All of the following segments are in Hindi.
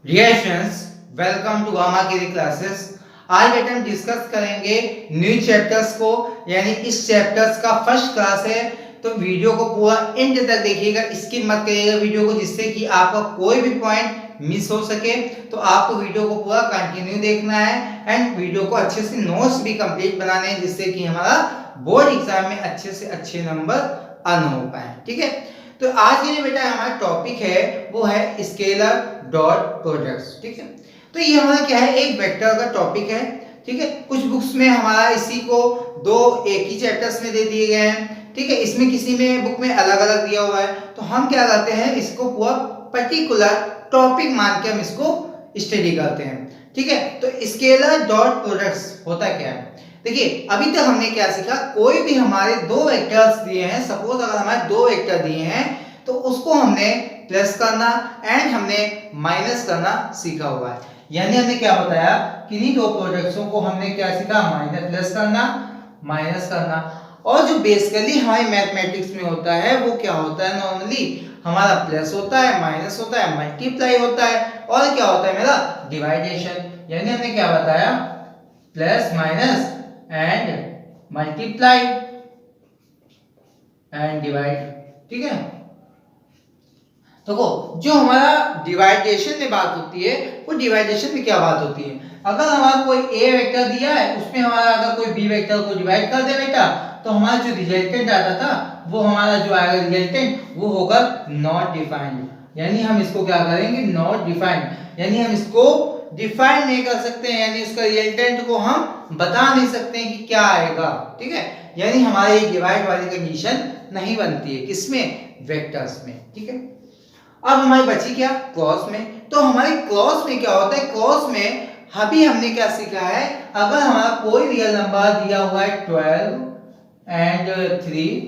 Dear students, welcome to Gamma की क्लासेस। आज बेटा हम डिस्कस करेंगे न्यू चैप्टर्स को, यानी इस चैप्टर्स का फर्स्ट क्लास है। तो वीडियो को पूरा एंड तक देखिएगा, स्किप मत करिएगा वीडियो को, जिससे कि आपका कोई भी पॉइंट मिस हो सके। तो आपको वीडियो को पूरा कंटिन्यू देखना है एंड वीडियो को अच्छे से नोट्स भी कंप्लीट बनाने हैं, जिससे कि हमारा बोर्ड एग्जाम में अच्छे से अच्छे नंबर अर्न हो पाए। ठीक है, तो आज के लिए बेटा हमारा टॉपिक है वो है स्केलर डॉट प्रोडक्ट्स। ठीक है, तो ये हमारा क्या है, एक वेक्टर का टॉपिक है। ठीक है, कुछ बुक्स में हमारा इसी को दो एक ही चैप्टर्स में दे दिए गए हैं। ठीक है, इसमें किसी में बुक में अलग अलग दिया हुआ है, तो हम क्या करते हैं, इसको पूरा पर्टिकुलर टॉपिक मान के हम इसको स्टडी करते हैं। ठीक है, तो स्केलर डॉट प्रोडक्ट्स होता क्या है। देखिए, अभी तक हमने क्या सीखा, कोई भी हमारे दो वेक्टर्स दिए हैं, सपोज अगर हमारे दो वेक्टर दिए हैं तो उसको हमने प्लस करना एंड हमने माइनस करना सीखा हुआ है। यानी हमने क्या बताया, किन्हीं दो प्रोडक्ट्सों को हमने क्या सीखा, माइनस प्लस करना, माइनस करना। और जो बेसिकली हमारे मैथमेटिक्स में होता है वो क्या होता है, नॉर्मली हमारा प्लस होता है, माइनस होता है, मल्टीप्लाई होता है, और क्या होता है मेरा डिवाइडेशन। यानी हमने क्या बताया, plus minus and multiply and divide. ठीक है, देखो जो हमारा डिवाइडेशन में बात होती है, वो डिवाइडेशन में क्या बात होती है, अगर हमारा कोई ए वेक्टर दिया है, उसमें हमारा अगर कोई बी वेक्टर को डिवाइड कर दे बेटा, तो हमारा जो रिजल्टेंट आता था वो हमारा जो आएगा रिजल्टेंट वो होगा नॉट डिफाइंड। यानी हम इसको क्या करेंगे, नॉट डिफाइंड, यानी हम इसको डिफाइन नहीं कर सकते हैं, यानी उसका रिजल्टेंट को हम बता नहीं सकते हैं कि क्या आएगा। ठीक है, यानी हमारी डिवाइड वाली कंडीशन नहीं बनती है, किसमें, वेक्टर्स में। ठीक है, अब हमारी बची क्या, क्रॉस में। तो हमारे क्रॉस में क्या होता है, क्रॉस में अभी हमने क्या सीखा है, अगर हमारा कोई रियल नंबर दिया हुआ है 12 एंड 3,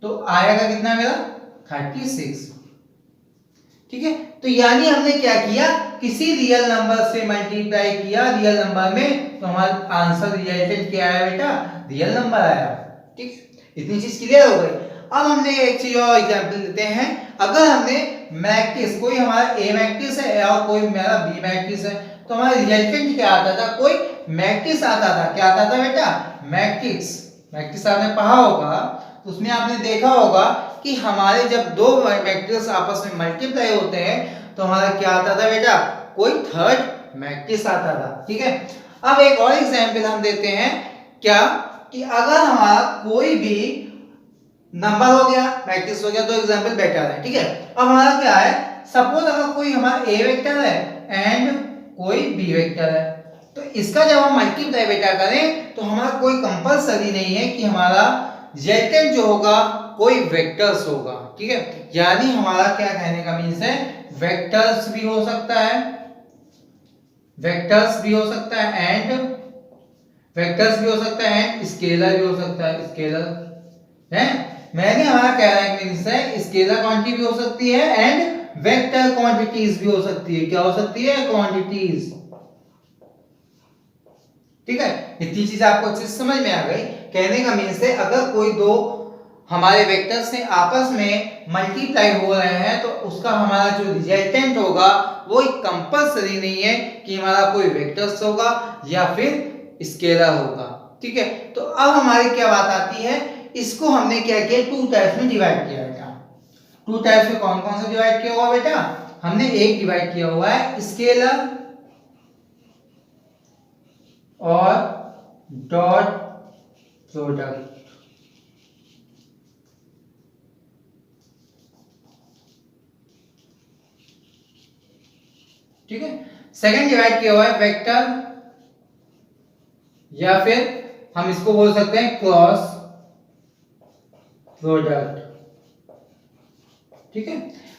तो आएगा कितना मेरा 36। ठीक है, तो यानी हमने क्या किया, किसी रियल नंबर से मल्टीप्लाई किया रियल नंबर में, तो हमारा आंसर रिजल्टेंट क्या आया बेटा, रियल नंबर आया। ठीक है, इतनी चीज क्लियर हो गई। अब हमने एक चीज और एग्जांपल लेते हैं, अगर हमने मैट्रिक्स, कोई हमारा ए मैट्रिक्स है और कोई मेरा बी मैट्रिक्स है, तो हमारा रिजल्टेंट क्या आता था, कोई मैट्रिक्स आता था। क्या आता था बेटा, मैट्रिक्स। मैट्रिक्स आपने पढ़ा होगा, तो उसमें आपने देखा होगा कि हमारे जब दो मैट्रिक्स आपस में मल्टीप्लाई होते हैं तो हमारा क्या आता था बेटा, कोई थर्ड मैट्रिक्स आता था। ठीक है, अब एक और एग्जांपल हम देते हैं, क्या कि अगर हमारा कोई भी नंबर हो गया, मैट्रिक्स हो गया, दो एग्जांपल बेटर है। ठीक है, अब हमारा क्या है, सपोज अगर कोई हमारा ए वेक्टर है एंड कोई बी वेक्टर है, तो इसका जब हम मल्टीप्लाई बेटा करें तो हमारा कोई कंपलसरी नहीं है कि हमारा रिजल्टेंट जो होगा कोई वेक्टर्स होगा। ठीक है, यानी हमारा क्या कहने का मीन्स है, वेक्टर्स भी हो सकता है, वेक्टर्स भी हो सकता है एंड वेक्टर्स भी हो सकता है एंड स्केलर भी हो सकता है। स्केलर है, मैंने हमारा कह रहा है मीन्स है, स्केलर क्वांटिटी भी हो सकती है एंड वेक्टर क्वांटिटीज भी हो सकती है। क्या हो सकती है, क्वांटिटीज। ठीक है, इतनी चीज आपको अच्छे से समझ में आ गई। कहने का मीन्स है, अगर कोई दो हमारे वेक्टर्स से आपस में मल्टीप्लाई हो रहे हैं तो उसका हमारा जो रिजल्टेंट होगा वो एक कंपलसरी नहीं है कि हमारा कोई वेक्टर्स होगा या फिर स्केलर होगा। ठीक है, तो अब हमारी क्या बात आती है, इसको हमने क्या किया, टू टाइप्स में डिवाइड किया बेटा। टू टाइप्स में कौन कौन सा डिवाइड किया हुआ बेटा, हमने एक डिवाइड किया हुआ है स्केलर और डॉट प्रोडक्ट। ठीक है, सेकंड डिवाइड किया हुआ है वेक्टर, या फिर हम इसको बोल सकते हैं क्रॉस प्रोडक्ट। ठीक है,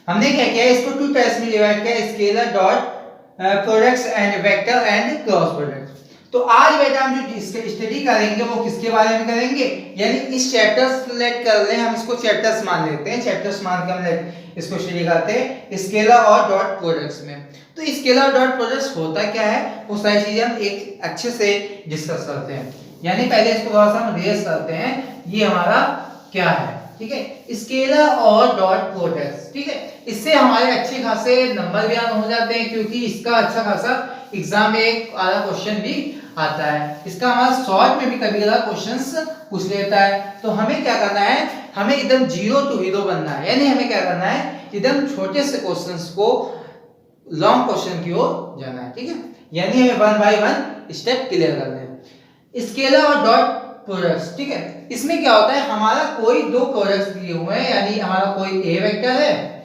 हमने क्या किया, इसको टू टाइप्स में डिवाइड किया, scaler dot products and vector and cross product. तो आज बेटा हम जो स्टडी करेंगे वो किसके बारे में करेंगे, यानी इस चैप्टर्स लेट कर रहे हैं, हम इसको चैप्टर्स मान लेते हैं, चैप्टर्स मान के हम इसको स्टडी करते हैं स्केलर और डॉट प्रोडक्ट्स में। तो स्केलर और डॉट प्रोडक्ट्स होता क्या है, वो सारी चीजें हम एक अच्छे से डिस्कस करते हैं। यानी पहले इसको थोड़ा सा हम रिवाइज करते हैं, ये हमारा क्या है, ठीक है, स्केलर और डॉट प्रोडक्ट्स। ठीक है, इससे हमारे अच्छे खासे नंबर भी हो जाते हैं, क्योंकि इसका अच्छा खासा एग्जाम में एक आधा क्वेश्चन भी आता है। इसका हमारा शॉर्ट में भी कभी कभी क्वेश्चंस पूछ लेता है। तो हमें क्या करना है, हमें एकदम जीरो टू हीरो बनना है, यानी हमें क्या करना है, एकदम छोटे से क्वेश्चंस को लॉन्ग क्वेश्चन की ओर जाना है। ठीक है, यानी हमें one by one step clear करने हैं। स्केलर और डॉट प्रोडक्ट्स। ठीक है, इसमें क्या होता है, हमारा कोई दो प्रोडक्ट्स दिए हुए हैं, यानी हमारा कोई ए वेक्टर है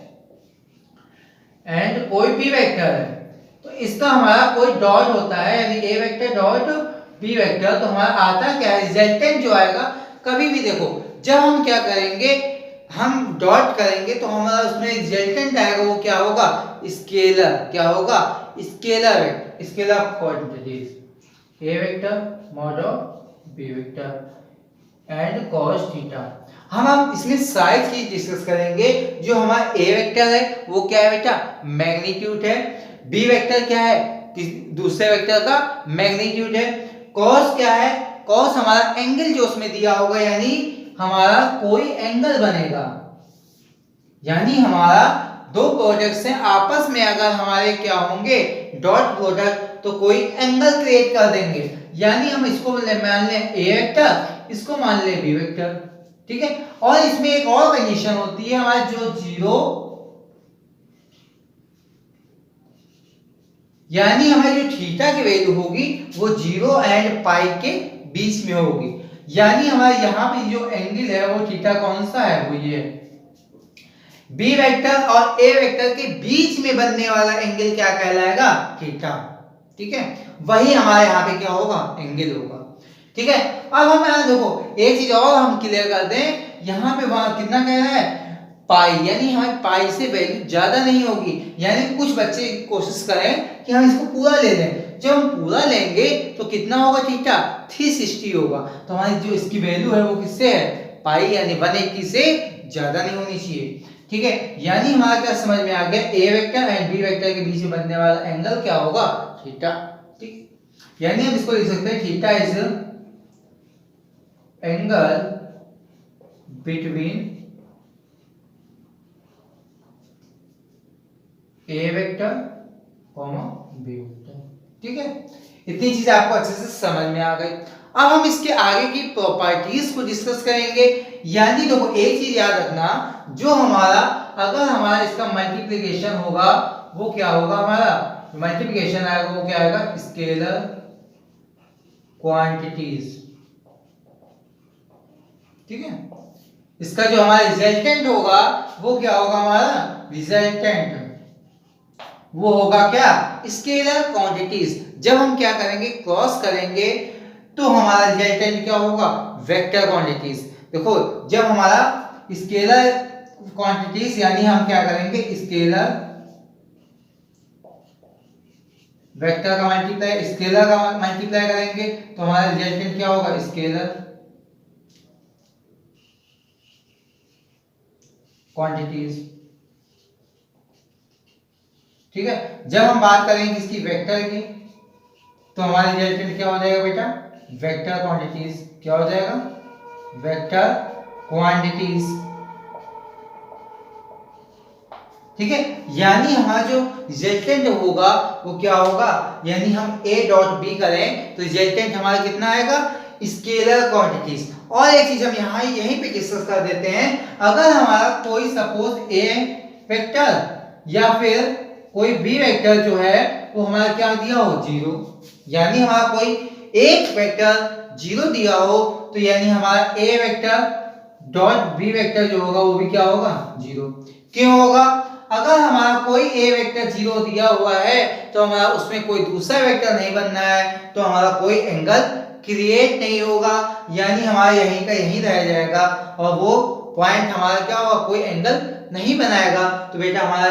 एंड कोई बी वेक्टर है। तो इसका हमारा कोई डॉट होता है, यानी a vector dot B vector. तो हमारा आता क्या है, रिजल्टेंट जो आएगा, कभी भी देखो जब हम क्या करेंगे, हम डॉट करेंगे तो हमारा उसमें रिजल्टेंट आएगा, वो क्या होगा, स्केलर। क्या होगा, स्केलर है, scalar quantities a vector mod of B vector and cos theta. हम इसमें सारी चीज डिस्कस करेंगे। जो हमारा ए वेक्टर है वो क्या है बेटा, मैग्नीट्यूड है। बी वेक्टर क्या है, दूसरे वेक्टर का मैग्नीट्यूड है। cos क्या है, cos हमारा एंगल जो उसमें दिया होगा, यानी हमारा कोई एंगल बनेगा, यानी हमारा दो प्रोडक्ट्स हैं, आपस में अगर हमारे क्या होंगे डॉट प्रोडक्ट, तो कोई एंगल क्रिएट कर देंगे। यानी हम इसको मान लें ए वेक्टर, इसको मान लें बी वेक्टर। ठीक है, और इसमें एक और कंडीशन होती है, हमारा जो जीरो, यानी हमारी जो थीटा की वैल्यू होगी वो जीरो एंड पाई के बीच में होगी। यानी हमारे यहाँ पे जो एंगल है वो थीटा कौन सा है, वो ये बी वेक्टर और ए वेक्टर के बीच में बनने वाला एंगल क्या कहलाएगा, थीटा। ठीक है, वही हमारे यहाँ पे क्या होगा, एंगल होगा। ठीक है, अब हम यहाँ देखो एक चीज और हम क्लियर कर दें, यहाँ पे वहां कितना कह रहा है, पाई, यानी हमारे पाई से वैल्यू ज्यादा नहीं होगी। यानी कुछ बच्चे कोशिश करें कि हम इसको पूरा ले लें, जब हम पूरा लेंगे तो कितना होगा, थीटा 360 होगा। तो हमारी जो इसकी वैल्यू है वो किससे है, पाई, यानी 180 से ज्यादा नहीं होनी चाहिए। ठीक है, यानी हमारा क्या समझ में आ गया, ए वेक्टर एंड बी वेक्टर के बीच में बनने वाला एंगल क्या होगा, थीटा। ठीक, यानी हम इसको लिख सकते हैं theta is angle between a vector comma b vector. ठीक है, इतनी चीजें आपको अच्छे से समझ में आ गई। अब हम इसके आगे की प्रॉपर्टीज को डिस्कस करेंगे। यानी देखो एक चीज याद रखना, जो हमारा अगर हमारा इसका मल्टीप्लिकेशन होगा वो क्या होगा, हमारा मल्टीप्लिकेशन आएगा वो क्या आएगा, स्केलर क्वांटिटीज। ठीक है, इसका जो हमारा रिजल्टेंट होगा वो क्या होगा, हमारा रिजल्टेंट वो होगा क्या, स्केलर क्वांटिटीज। जब हम क्या करेंगे, क्रॉस करेंगे तो हमारा रिजल्टेंट क्या होगा, वेक्टर क्वांटिटीज। देखो जब हमारा स्केलर क्वांटिटीज, यानी हम क्या करेंगे, स्केलर वेक्टर का मल्टीप्लाई स्केलर का मल्टीप्लाई करेंगे तो हमारा रिजल्टेंट क्या होगा, स्केलर क्वांटिटीज। ठीक है, जब हम बात करेंगे इसकी वेक्टर की तो हमारा रिजल्टेंट क्या हो जाएगा बेटा, वेक्टर क्वांटिटीज। क्या हो जाएगा, वेक्टर क्वांटिटीज। ठीक है, यानी हमारा जो रिजल्टेंट होगा वो क्या होगा, यानी हम ए डॉट बी करें तो रिजल्टेंट हमारा कितना आएगा, स्केलर क्वांटिटीज। और एक चीज हम यहाँ यहीं पे डिस्कस कर देते हैं, अगर हमारा कोई सपोज ए वेक्टर या फिर कोई बी वेक्टर जो है वो हमारा क्या दिया हो, जीरो, यानी हमारा कोई एक वेक्टर जीरो दिया हो तो यानी हमारा a vector dot B vector जो होगा वो भी क्या होगा, जीरो। क्यों होगा, अगर हमारा कोई ए वेक्टर जीरो दिया हुआ है तो हमारा उसमें कोई दूसरा वेक्टर नहीं बनना है, तो हमारा कोई एंगल क्रिएट नहीं होगा, यानी हमारा यहीं का यहीं रह जाएगा और वो पॉइंट हमारा क्या होगा, कोई एंगल नहीं बनाएगा। तो बेटा हमारा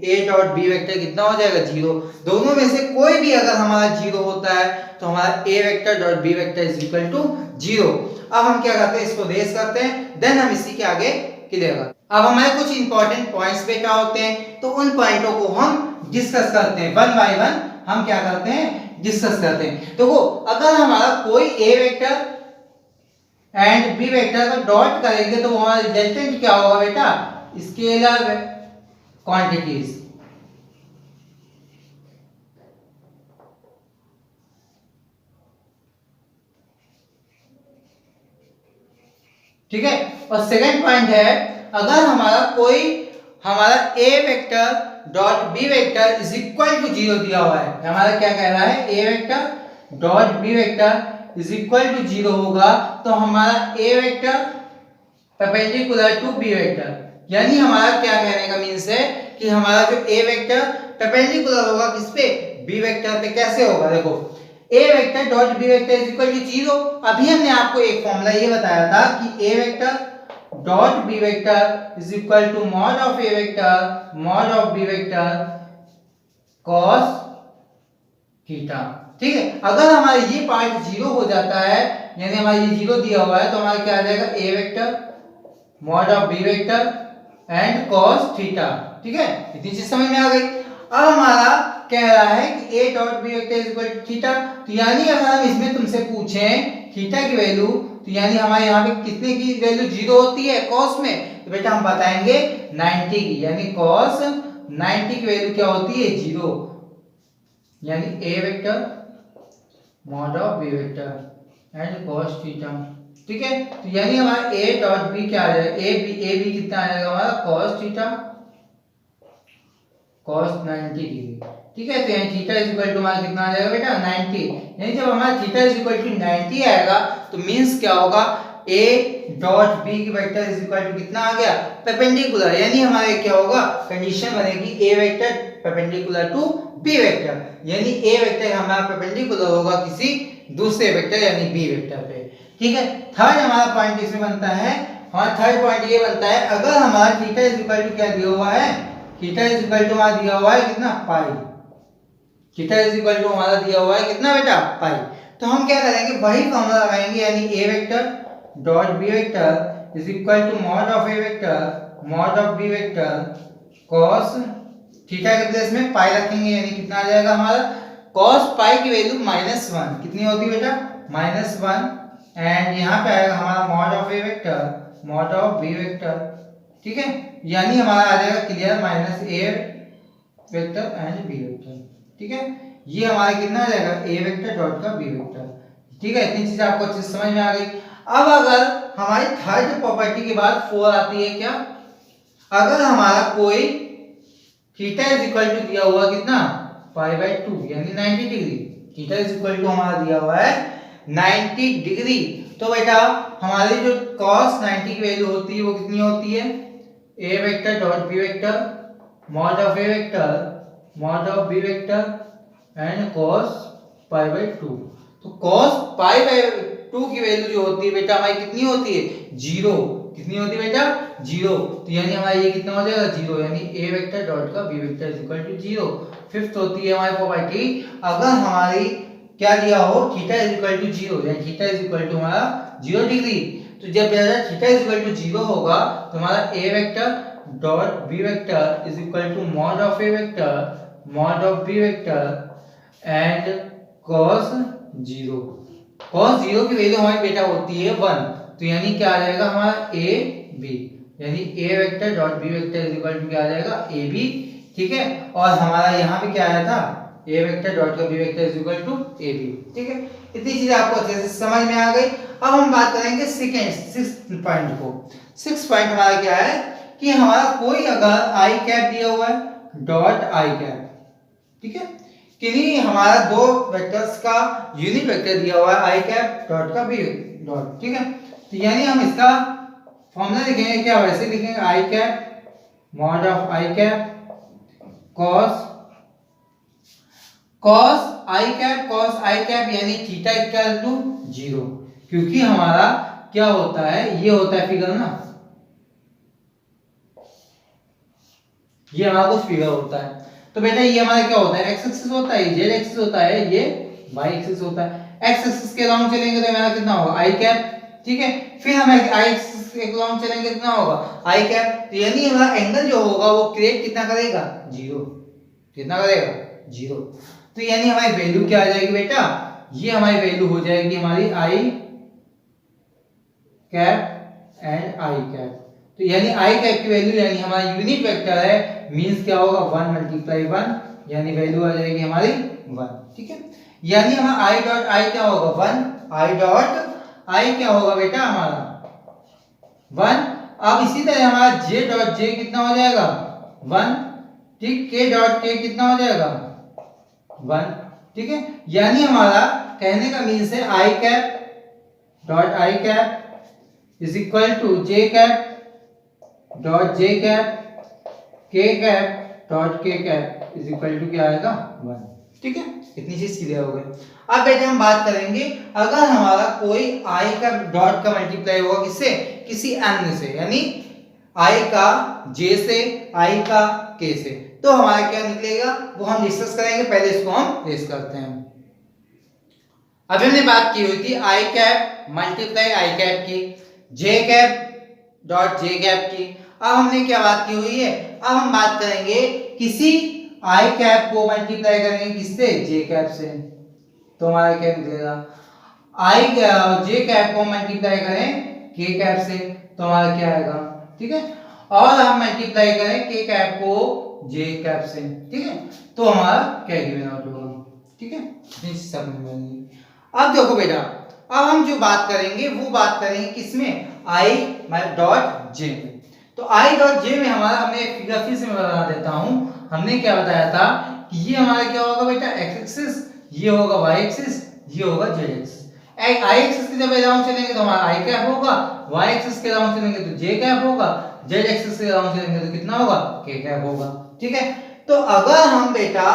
ए डॉट बी वेक्टर कितना हो जाएगा, जीरो। दोनों में से कोई भी अगर हमारा जीरो होता है तो हमारा a vector dot B vector is equal to zero. अब हम क्या करते हैं, इसको रेस करते हैं, देन हम इसी के आगे क्लियर करते हैं। अब हमारे कुछ इंपॉर्टेंट पॉइंट्स बेटा होते हैं, तो उन पॉइंटों को हम डिस्कस करते हैं, वन बाय वन हम क्या करते हैं, डिस्कस करते हैं। देखो अगर हमारा कोई ए वेक्टर एंड बी वेक्टर का डॉट करेंगे तो हमारा रिजल्टेंट क्या होगा बेटा, स्केलर क्वांटिटीज। ठीक है। और सेकंड पॉइंट है, अगर हमारा कोई हमारा a vector dot B vector is equal to 0 दिया हुआ है, हमारा क्या कह रहा है, a vector dot B vector is equal to 0 होगा तो हमारा a vector perpendicular to b vector, यानी हमारा क्या कहने का मीन्स है कि हमारा जो ए वेक्टर परपेंडिकुलर होगा किस पे, बी वेक्टर पे। कैसे होगा, देखो a vector dot B vector is equal to 0। अभी हमने आपको एक फॉर्मूला ये बताया था कि a vector dot B vector is equal to mod of A vector mod of B vector cos theta. ठीक है, अगर हमारा ये पार्ट 0 हो जाता है, यानी हमारा ये 0 दिया हुआ है, तो हमारा क्या आ जाएगा, a vector mod of B vector and cos theta. ठीक है, इतनी चीज समझ में आ गई। अब हमारा कह रहा है कि a dot B vector is equal to theta, तो यानी अगर हम इसमें तुमसे पूछें थीटा की वैल्यू, तो यानी हमारे यहाँ पे कितने की वैल्यू 0 होती है cos में, तो बेटा हम बताएंगे 90 की, यानी cos 90 की वैल्यू क्या होती है, 0, यानी a vector mod of b vector and cos theta. ठीक है, तो यानी हमारा a डॉट b क्या आ जाएगा, a b कितना आ जाएगा हमारा cos थीटा cos 90 डिग्री। ठीक है, तो यहाँ थीटा इज इक्वल टू हमारा कितना आ जाएगा बेटा, 90। यानी जब हमारा थीटा इज इक्वल टू 90 आएगा तो मींस क्या होगा, a डॉट b की वेक्टर इज इक्वल टू कितना आ गया, परपेंडिकुलर, यानी हमारे क्या होगा, कंडीशन बनेगी a vector perpendicular to b vector, यानी a वेक्टर हमारा परपेंडिकुलर होगा किसी दूसरे वेक्टर यानी b वेक्टर पे। ठीक है, थर्ड हमारा पॉइंट इसमें बनता है, हमारा थर्ड पॉइंट ये बनता है, अगर हमारा थीटा इज इक्वल टू क्या दिया हुआ है, थीटा इज इक्वल टू हमारा दिया हुआ है कितना, पाई। थीटा इज इक्वल टू हमारा दिया हुआ है कितना बेटा, पाई। तो हम क्या करेंगे, वही फॉर्मूला लगाएंगे, यानी a vector dot B vector is equal to mod of A vector mod of B vector cos theta के प्लेस में पाई रखेंगे, यानी कितना आ जाएगा हमारा, cos पाई की वैल्यू -1 कितनी होती है बेटा, -1, एंड यहाँ पे आएगा हमारा mod of A vector mod of B vector. ठीक है, यानी हमारा आ जाएगा clear -a vector and b vector. ठीक है, ये हमारा कितना आ जाएगा, a वेक्टर डॉट का b वेक्टर। ठीक है, इतनी चीज आपको अच्छे से समझ में आ गई। अब अगर हमारी थर्ड प्रॉपर्टी के बाद 4 आती है क्या, अगर हमारा कोई थीटा इज इक्वल टू दिया हुआ कितना, π/2 यानी 90 degree, theta is equal to हमारा दिया हुआ है 90 डिग्री, तो बेटा हमारी जो cos 90 की वैल्यू होती है वो कितनी होती है, a vector dot b vector mod of a vector mod of b vector and cos π/2। तो cos π/2 की वैल्यू जो होती है बेटा हमारी कितनी होती है, 0, कितनी होती है बेटा, 0, तो यानी हमारा ये कितना हो जाएगा, 0, यानी a वेक्टर डॉट का b vector is equal to 0। Fifth होती है हमारी प्रॉपर्टी, अगर हमारी क्या दिया हो, थीटा इज इक्वल टू 0, यानी थीटा इज इक्वल टू हमारा 0 डिग्री, तो जब थीटा इज इक्वल टू 0 होगा तो हमारा a vector dot b vector is equal to mod of a vector mod of b vector and cos 0। cos 0 की वैल्यू हमारी बेटा होती है 1, तो यानी क्या आ जाएगा हमारा a b, यानी a vector dot b vector is equal to क्या आ जाएगा, a b। ठीक है, और हमारा यहाँ पे क्या आया था, a वेक्टर डॉट का b vector is equal to a b। ठीक है, इतनी चीजें आपको अच्छे से समझ में आ गई। अब हम बात करेंगे सिक्स्थ पॉइंट को। सिक्स्थ पॉइंट हमारा क्या है कि हमारा कोई अगर आई कैप दिया हुआ है डॉट आई कैप, ठीक है, किन्हीं हमारा दो वेक्टर्स का यूनिट वेक्टर दिया हुआ है आई कैप डॉट का b डॉट। ठीक है, तो यानी हम इसका फॉर्मूला लिखेंगे क्या, वैसे लिखेंगे i cap mod of i cap cos i cap यानी थीटा इक्वल टू 0, क्योंकि हमारा क्या होता है, ये होता है फिगर ना, ये हमारा कुछ फिगर होता है, तो बेटा ये हमारा क्या होता है, एक्स एक्सिस होता है, जेड एक्सिस होता है, ये वाई एक्सिस होता है। एक्स एक्सिस के अलाउंग चलेंगे तो हमारा कितना होगा, आई कैप। ठीक है, फिर हम आई एक्सिस के अलाउंग चलेंगे कितना होगा, आई कैप, तो यानी हमारा एंगल जो होगा वो क्रिएट कितना करेगा, 0, कितना करेगा, 0, तो यानी हमारी वैल्यू क्या आ जाएगी बेटा, ये हमारी वैल्यू हो जाएगी हमारी आई कैप एंड आई कैप। तो यानी आई कैप की वैल्यू यानी हमारा यूनिट वेक्टर है, मींस क्या होगा 1 मल्टीप्लाई 1, यानी वैल्यू आ जाएगी हमारी 1। ठीक है, यानी हमारा आई डॉट आई क्या होगा 1, आई डॉट आई क्या होगा बेटा हमारा 1। अब इसी तरह हमारा जे डॉट जे कितना हो जाएगा 1, ठीक, के डॉट के कितना हो जाएगा 1। ठीक है, यानी हमारा कहने का मीन्स है i cap dot i cap is equal to j cap dot j cap, k cap dot k cap is equal to क्या आएगा 1। ठीक है, इतनी चीज क्लियर हो गई। अब बेटे हम बात करेंगे अगर हमारा कोई आई का डॉट का मल्टीप्लाई होगा किससे, किसी अन्य से, यानी आई का जे से, आई का के से, तो हमारा क्या निकलेगा वो हम डिस्कस करेंगे। पहले इसको हम रेस करते हैं। अभी हमने बात की हुई थी आई कैप मल्टीप्लाई आई कैप की, जे कैप डॉट जे कैप की। अब हमने क्या बात की हुई है, अब हम बात करेंगे किसी आई कैप को मल्टीप्लाई करेंगे किससे, जे कैप से, तो हमारा क्या निकलेगा आई जे कैप को मल्टीप्लाई करें के कैप से, तो हमारा क्या आएगा। ठीक है, और हम मल्टीप्लाई करें के कैप को जे कैप से, ठीक है, तो हमारा क्या गिवन आउट होगा। ठीक है, इस सब में अब देखो बेटा, अब हम जो बात करेंगे वो बात करेंगे किसमें, आई डॉट जे में। तो आई डॉट जे में हमारा, हमने एक फिगर फिर से मैं बता देता हूं, हमने क्या बताया था कि ये हमारा क्या होगा बेटा एक्स एक्सिस, ये होगा वाई एक्सिस, ये होगा जेड एक्सिस। आई एक्सिस के जब अराउंड चलेंगे तो हमारा आई कैप होगा, वाई एक्सिस के अराउंड चलेंगे तो जे कैप होगा, जेड एक्सिस के अराउंड चलेंगे तो कितना होगा, के कैप होगा। ठीक है, तो अगर हम बेटा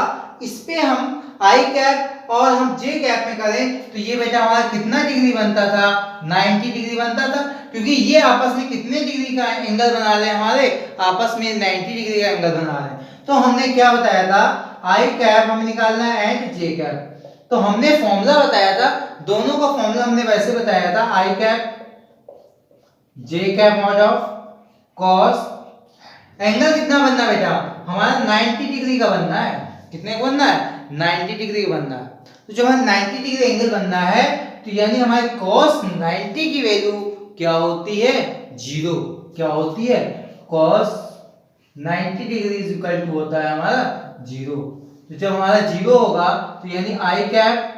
इस पे हम आई कैप और हम जे कैप में करें तो ये बेटा हमारा कितना डिग्री बनता था, 90 डिग्री बनता था, क्योंकि ये आपस में कितने डिग्री का एंगल बना रहे हैं, हमारे आपस में 90 डिग्री का एंगल बना रहे हैं। तो हमने क्या बताया था, आई कैप हमें निकालना है एंड जे कैप। तो हमने फॉर्मूला बताया था, दोनों का फॉर्मूला हमने वैसे बताया था, i cap j cap mod of cos, angle कितना बनना बेटा हमारा 90 डिग्री का बनना है, कितने का बनना है 90 डिग्री का बनना है। तो जब हमें 90 डिग्री एंगल बनना है तो यानी हमारे cos 90 की वैल्यू क्या होती है, 0। क्या होती है, cos 90 degree is equal to होता है हमारा 0। तो जब हमारा 0 होगा तो यानी i cap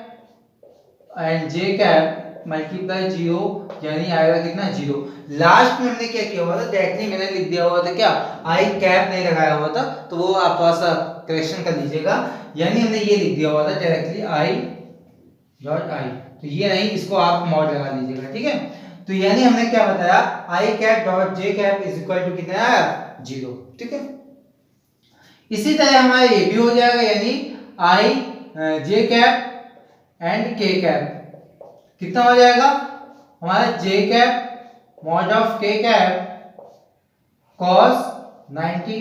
and j cap multiply 0, यानी आएगा कितना 0। लास्ट में हमने क्या किया हुआ था, डायरेक्टली मैंने लिख दिया हुआ था क्या, आई कैप नहीं लगाया हुआ था, तो वो आप थोड़ा सा करेक्शन कर लीजिएगा। यानी हमने ये लिख दिया हुआ था डायरेक्टली आई डॉट आई, तो ये नहीं, इसको आप मॉड लगा लीजिएगा। ठीक है, तो यानी हमने क्या बताया, i cap dot j cap is equal to कितना आया 0। ठीक है, इसी तरह हमारा ये भी हो जाएगा, यानी आई जे कैप एंड के कैप कितना हो जाएगा हमारा, जे कैप मॉड ऑफ के कैप cos 90,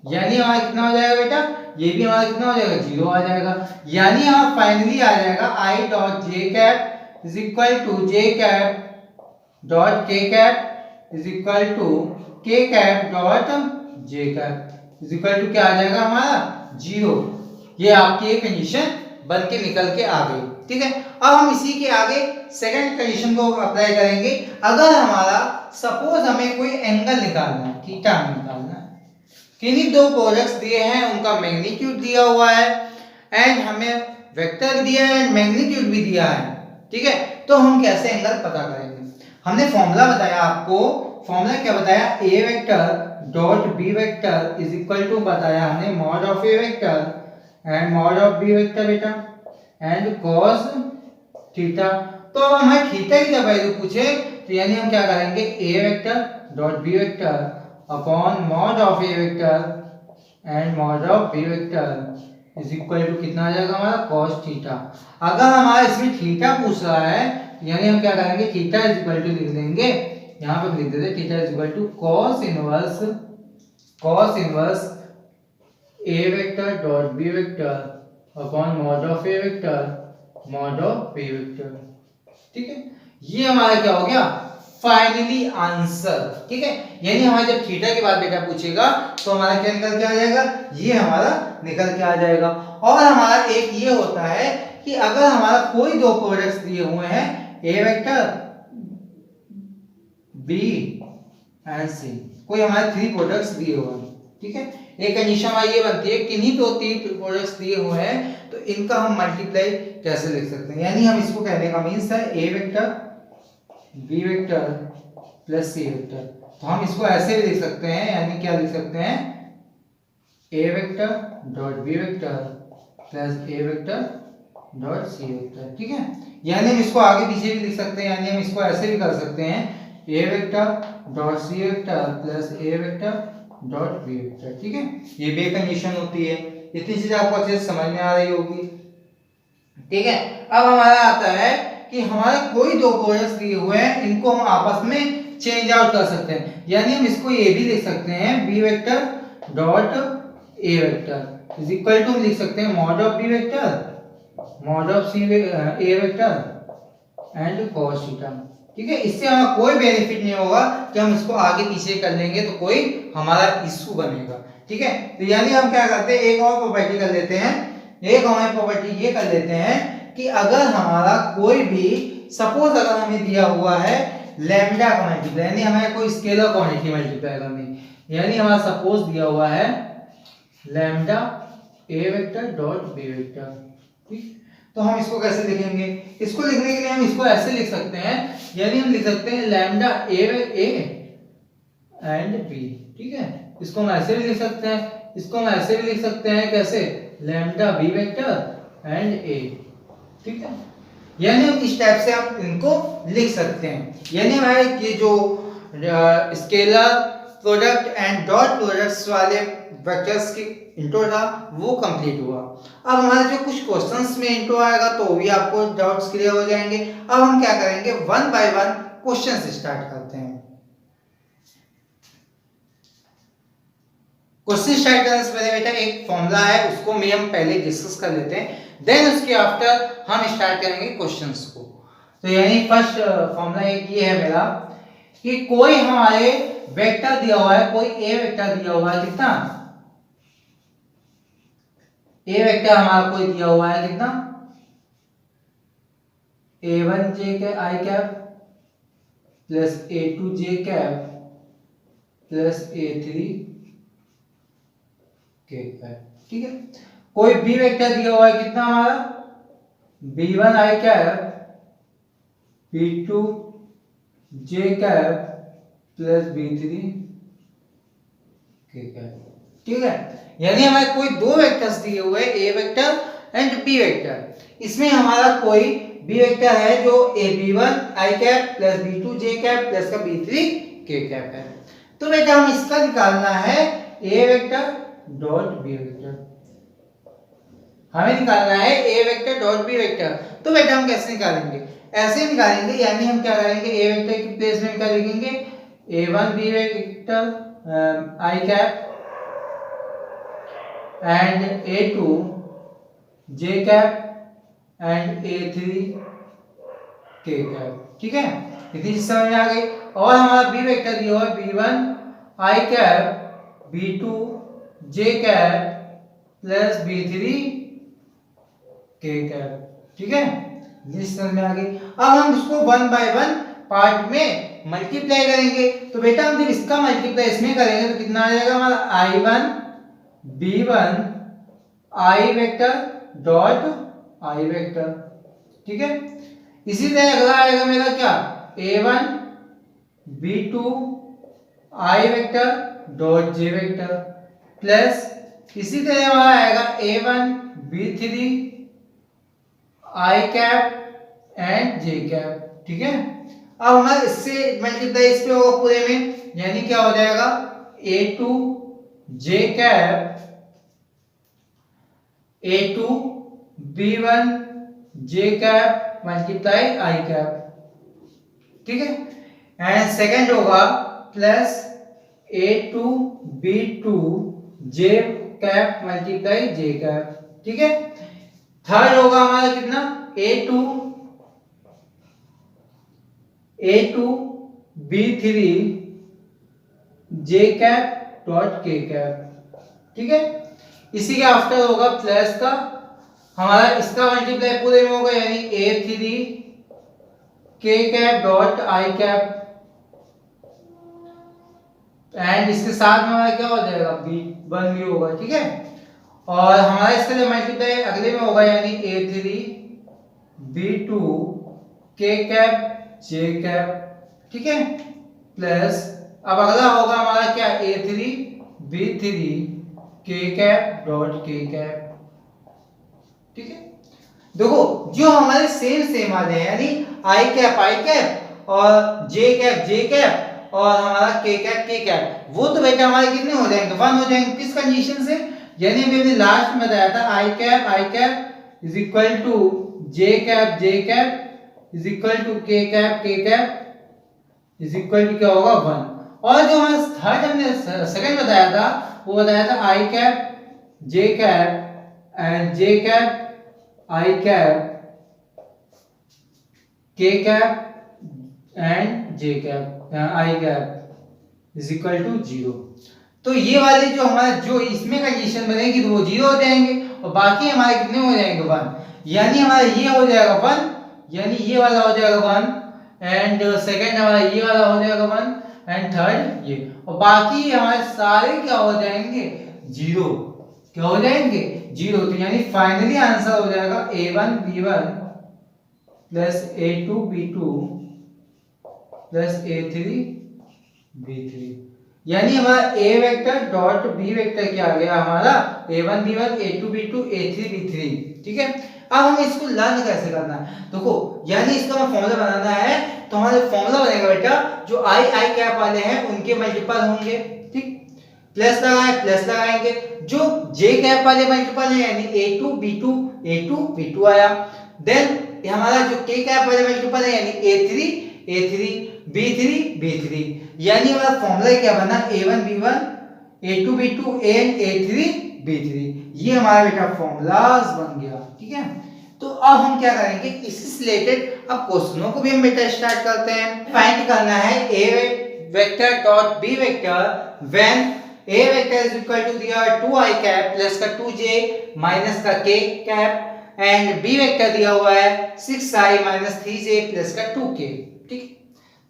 यानी हमारा कितना हो जाएगा बेटा, ये भी हमारा कितना हो जाएगा 0 आ जाएगा। यानी हमारा फाइनली आ जाएगा i dot j cap is equal to j cap dot k cap is equal to k cap dot j cap is equal to क्या आ जाएगा हमारा 0। ये आपकी एक कंडीशन बन के निकल के आ गई। ठीक है, अब हम इसी के आगे सेकंड कंडीशन को अप्लाई करेंगे। अगर हमारा सपोज हमें कोई एंगल निकालना है, थीटा निकालना है, किन्हीं दो प्रोडक्ट्स दिए हैं, उनका मैग्नीट्यूड दिया हुआ है एंड हमें वेक्टर दिया है एंड मैग्नीट्यूड भी दिया है। ठीक है, तो हम कैसे एंगल पता करेंगे, हमने फॉर्मूला बताया आपको, फॉर्मूला क्या बताया, A vector dot B vector is equal to बताया हमने mod of A vector and mod of B vector बेटा एंड cos थीटा। तो अब हमें थीटा की जब वैल्यू पूछे तो यानी हम क्या करेंगे, A vector dot B vector upon mod of A vector and mod of B vector is equal to कितना आ जाएगा हमारा cos थीटा। अगर हमारा इसमें थीटा पूछ रहा है यानी हम क्या करेंगे, थीटा इज इक्वल टू लिख देंगे, यहाँ पे लिख देते theta is equal to cos inverse a vector dot B vector upon mod of A vector mod of B vector. ठीक है, ये हमारा क्या हो गया फाइनली आंसर। ठीक है, यानी हमारा जब थीटा के बाद बेटा पूछेगा तो हमारा क्या निकल के आ जाएगा, ये हमारा निकल के आ जाएगा। और हमारा एक ये होता है कि अगर हमारा कोई दो प्रोडक्ट्स दिए हुए हैं, ए वेक्टर बी एंड सी, कोई हमारे 3 प्रोडक्ट्स दिए हुए हैं, ठीक है। एक कंडीशन हमारी ये बनती है किन्हीं तो 3 प्रोडक्ट्स दिए हुए हैं तो इनका हम मल्टीप्लाई कैसे लिख सकते हैं, यानी हम इसको कहने का मीन्स है a vector B vector plus C vector. तो हम इसको ऐसे भी लिख सकते हैं, यानी क्या लिख सकते हैं, A vector dot B vector plus A vector dot C vector, ठीक है। यानी हम इसको आगे पीछे भी लिख सकते हैं, यानी हम इसको ऐसे भी कर सकते हैं, A vector dot C vector plus A vector dot B vector, ठीक है। ये बे कंडीशन होती है। इतनी चीज आपको अच्छे से समझ में आ रही होगी, ठीक है। अब हमारा आता है कि हमारे कोई 2 प्रोडक्ट्स दिए हुए हैं, इनको हम आपस में चेंज आउट कर सकते हैं, यानी हम इसको ये भी लिख सकते हैं b vector dot a vector is equal to, हम लिख सकते हैं mod of B vector mod of c a vector and cos theta, ठीक है। इससे हमें कोई बेनिफिट नहीं होगा कि हम इसको आगे पीछे कर लेंगे तो कोई हमारा इशू बनेगा, ठीक है। तो यानी हम क्या करते हैं, एक और प्रॉपर्टी कर लेते हैं, एक हमारी प्रॉपर्टी ये कर लेते हैं कि अगर हमारा कोई भी सपोज अगर हमें दिया हुआ है लैम्डा का मल्टीप्लाई, यानी हमें कोई स्केलर क्वांटिटी मल्टीप्लाई करनी, यानी हमारा सपोज दिया हुआ है लैम्डा ए वेक्टर डॉट बी वेक्टर, ठीक। तो हम इसको कैसे लिखेंगे, इसको लिखने के लिए हम इसको ऐसे लिख सकते हैं, यानी हम लिख सकते हैं लैम्डा ए एंड बी, ठीक है। इसको हम ऐसे भी लिख सकते हैं, इसको हम ऐसे भी लिख सकते हैं, कैसे, लैम्डा बी वेक्टर एंड ए, ठीक है। यानी हम इस टाइप से हम इनको लिख सकते हैं, यानी हमारे ये जो scalar product and dot products वाले वेक्टर्स की इंट्रो था वो कंप्लीट हुआ। अब हमारे जो कुछ क्वेश्चंस में इंट्रो आएगा तो भी आपको डाउट्स क्लियर हो जाएंगे। अब हम क्या करेंगे, 1 बाय 1 क्वेश्चन स्टार्ट करते हैं। क्वेश्चन स्टार्ट करने से पहले बेटा एक फॉर्मूला है, उसको में हम पहले डिस्कस कर लेते हैं, देन उसके आफ्टर हम स्टार्ट करेंगे क्वेश्चंस को। तो यानी फर्स्ट फॉर्मूला एक ये है मेरा कि कोई हमारे वेक्टर दिया हुआ है, कोई ए वेक्टर दिया हुआ है, कितना ए वेक्टर हमारा कोई दिया हुआ है, कितना a1 j के i cap plus a2 j cap plus a3 k cap, ठीक है। कोई b वेक्टर दिया हुआ है, कितना हमारा b1 i cap b2 j cap plus b3 k cap, ठीक है। यानी हमें कोई 2 वेक्टर्स दिए हुए हैं, A vector and B vector. इसमें हमारा कोई बी वेक्टर है जो b1 i cap plus b2 j cap plus का b3 k कैप है। तो बेटा हम इसका निकालना है a vector dot B vector, हमें निकालना है a vector dot B vector. तो बेटा हम कैसे निकालेंगे, ऐसे निकालेंगे, यानी हम क्या करेंगे, ए वेक्टर की प्लेस में क्या लिखेंगे, a1 b vector i cap and a2 j cap and a3 k cap, ठीक है। इतनी चीज समझ में आ गई। और हमारा b वेक्टर दिया हुआ है b1 i cap b2 j cap plus b3 k cap, ठीक है। ये समझ में आ गई। अब हम इसको 1 बाय 1 पार्ट में मल्टीप्लाई करेंगे। तो बेटा हम जब इसका मल्टीप्लाई इसमें करेंगे तो कितना आ जाएगा हमारा i1 b1 i vector dot i vector, ठीक है। इसी तरह अगला आएगा मेरा क्या, a1 b2 i vector dot j vector plus इसी तरह हमारा आएगा a1 b3 i cap and j cap, ठीक है। अब हमारा इससे मल्टीप्लाई इस पे होगा पूरे में, यानी क्या हो जाएगा a2 j cap a2 b1 j cap multiply i cap, ठीक है। एंड सेकंड होगा plus a2 b2 j cap multiply j cap, ठीक है। थर्ड होगा हमारा कितना a2 b3 j cap dot k cap, ठीक है। इसी के आफ्टर होगा प्लस का हमारा इसका मल्टीप्लाई पूरे में होगा, यानी a3 k cap dot i cap and इसके साथ में हमारा क्या हो जाएगा B1 भी होगा, ठीक है। और हमारा इसका जो मल्टीप्लाई अगले में होगा यानी A3 B2 K cap J cap, ठीक है, प्लस अब अगला होगा हमारा क्या A3 B3 K cap dot K cap, ठीक है। देखो जो हमारे सेम वाले हैं यानी I कैप और J कैप और हमारा K कैप वो तो बेटा हमारे कितने हो जाएंगे 1 हो जाएंगे। किस कंडीशन से, यानी अभी हमने लास्ट में बताया था I cap is equal to J cap is equal to K cap is equal to क्या होगा 1। और जो हमारा थर्ड हमने सेकंड बताया था वो बताया था I cap J cap and J cap I cap K cap and J cap I cap is equal to 0। तो ये वाले जो हमारा जो इसमें कंडीशन बनेगी तो वो 0 हो जाएंगे और बाकी हमारे कितने हो जाएंगे 1, यानी हमारा ये हो जाएगा 1, यानी ये वाला हो जाएगा 1 एंड सेकंड हमारा ये वाला हो जाएगा 1 एंड थर्ड ये, और बाकी हमारे सारे क्या हो जाएंगे 0, क्या हो जाएंगे 0। तो यानी फाइनली आंसर हो जाएगा A1 B1 plus A2 B2 plus A3 B3, यानी हमारा A vector dot B vector क्या आ गया हमारा A1 B1 A2 B2 A3 B3, ठीक है। अब हम इसको लर्न कैसे करना है, देखो यानी इसका हमें फॉर्मूला बनाना है तो हमारा फॉर्मूला बनेगा बेटा जो I कैप वाले हैं उनके मल्टीपल होंगे, ठीक, प्लस लगाएंगे जो J कैप वाले मल्टीपल है यानी A2 B2 आया, देन हमारा जो K कैप वाले मल्टीपल है यानी A3 B3 यानी हमारा फॉर्मूला क्या बना A1 B1 A2 B2 and A3 B3, ये हमारा बेटा फॉर्मूलाज बन गया, ठीक है। तो अब हम क्या करेंगे इससे रिलेटेड अब क्वेश्चनों को भी हम बेटा स्टार्ट करते हैं। फाइंड करना है A vector dot B vector when A vector is equal to दिया 2I कैप प्लस का 2J माइनस का K cap and B vector दिया हुआ है 6I माइनस 3J प्लस का 2K, ठीक।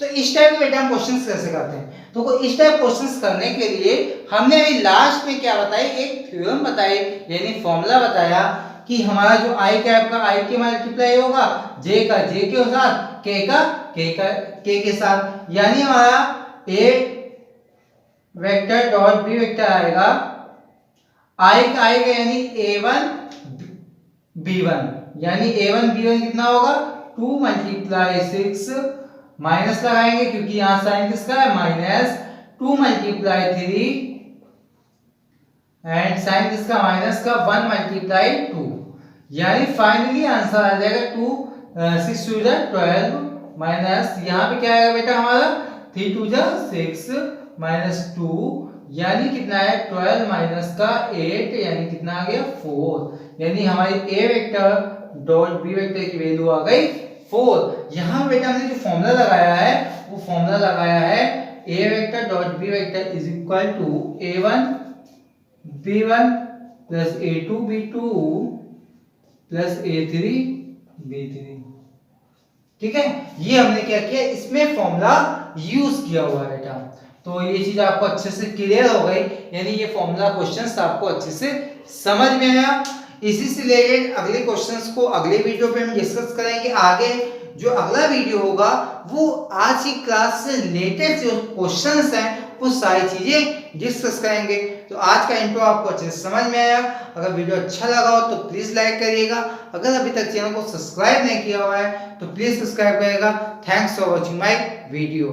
तो इस टाइप के बेटा हम क्वेश्चंस कैसे करते हैं, तो इस टाइप क्वेश्चंस करने के लिए हमने अभी लास्ट में क्या बताया एक थ्योरम बताई यानी फॉर्मूला बताया कि हमारा जो I कैप का I के मल्टीप्लाई होगा J का J के साथ K के साथ, यानी हमारा A vector dot B vector आएगा I का यानी A1 B1 यानी A1 B1 कितना होगा 2 मल्टीप्लाई 6 माइनस लगाएंगे क्योंकि यहां साइन किसका है माइनस 2 मल्टीप्लाई 3 एंड साइन किसका माइनस का 1 मल्टीप्लाई 2, यानी फाइनली आंसर आ जाएगा 2 6 2 12 माइनस यहां पे क्या आएगा बेटा हमारा 3 2 6 माइनस 2 यानी कितना है 12 माइनस का 8 यानी कितना आ गया 4, यानी हमारी A vector dot B vector की वैल्यू आ गई 4। यहां बेटा हमने जो फॉर्मूला लगाया है वो फॉर्मूला लगाया है A vector dot B vector is equal to A1 B1 plus A2 B2 plus A3 B3, ठीक है। ये हमने क्या किया इसमें फॉर्मूला यूज किया हुआ है बेटा, तो ये चीज आपको अच्छे से क्लियर हो गई, यानी ये फॉर्मूला क्वेश्चंस आपको अच्छे से समझ में आया। इसी से रिलेटेड अगले क्वेश्चंस को अगले वीडियो पे हम डिस्कस करेंगे। आगे जो अगला वीडियो होगा वो आज की क्लास से रिलेटेड जो क्वेश्चंस हैं वो सारी चीजें डिस्कस करेंगे। तो आज का इंट्रो आपको अच्छे से समझ में आया, अगर वीडियो अच्छा लगा हो तो प्लीज लाइक करिएगा, अगर अभी तक चैनल को सब्सक्राइब नहीं किया हुआ है तो प्लीज सब्सक्राइब करिएगा। Thanks for watching my video.